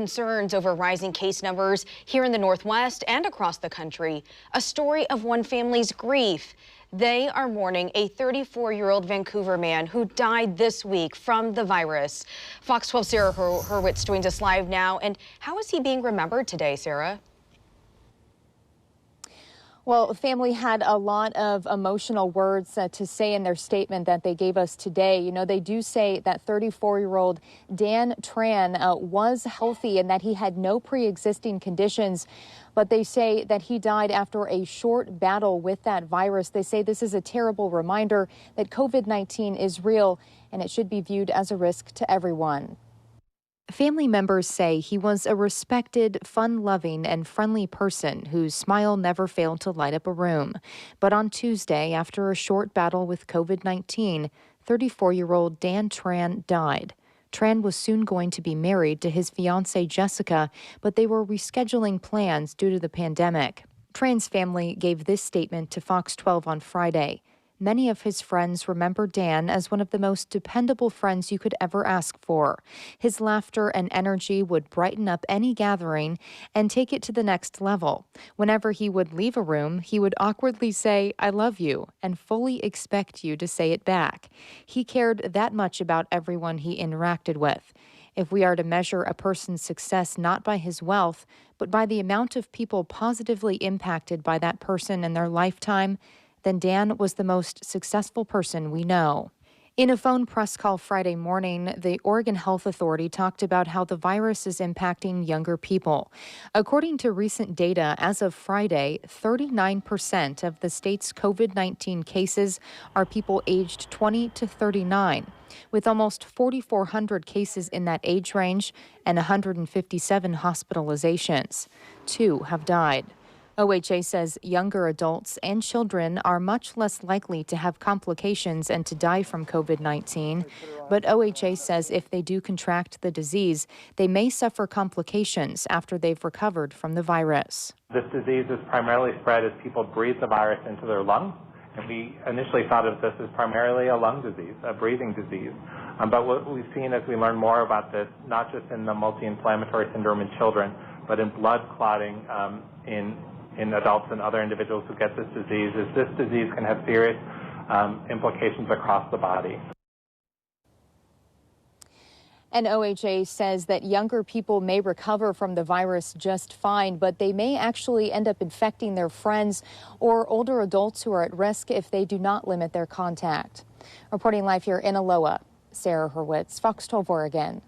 Concerns over rising case numbers here in the Northwest and across the country. A story of one family's grief. They are mourning a 34-year-old Vancouver man who died this week from the virus. Fox 12 Sarah Hurwitz joins us live now. And how is he being remembered today, Sarah? Well, the family had a lot of emotional words to say in their statement that they gave us today. You know, they do say that 34-year-old Dan Tran was healthy and that he had no pre-existing conditions. But they say that he died after a short battle with that virus. They say this is a terrible reminder that COVID-19 is real and it should be viewed as a risk to everyone. Family members say he was a respected, fun-loving, and friendly person whose smile never failed to light up a room. But on Tuesday, after a short battle with COVID-19, 34-year-old Dan Tran died. Tran was soon going to be married to his fiancée Jessica, but they were rescheduling plans due to the pandemic. Tran's family gave this statement to Fox 12 on Friday. Many of his friends remember Dan as one of the most dependable friends you could ever ask for. His laughter and energy would brighten up any gathering and take it to the next level. Whenever he would leave a room, he would awkwardly say, "I love you," and fully expect you to say it back. He cared that much about everyone he interacted with. If we are to measure a person's success not by his wealth, but by the amount of people positively impacted by that person in their lifetime, then Dan was the most successful person we know. In a phone press call Friday morning, the Oregon Health Authority talked about how the virus is impacting younger people. According to recent data, as of Friday, 39% of the state's COVID-19 cases are people aged 20 to 39, with almost 4,400 cases in that age range and 157 hospitalizations. 2 have died. OHA says younger adults and children are much less likely to have complications and to die from COVID-19. But OHA says if they do contract the disease, they may suffer complications after they've recovered from the virus. This disease is primarily spread as people breathe the virus into their lungs. And we initially thought of this as primarily a lung disease, a breathing disease. But what we've seen as we learn more about this, not just in the multi-inflammatory syndrome in children, but in blood clotting in adults and other individuals who get this disease, is this disease can have serious implications across the body. And OHA says that younger people may recover from the virus just fine, but they may actually end up infecting their friends or older adults who are at risk if they do not limit their contact. Reporting live here in Aloha, Sarah Hurwitz, Fox 12 Oregon.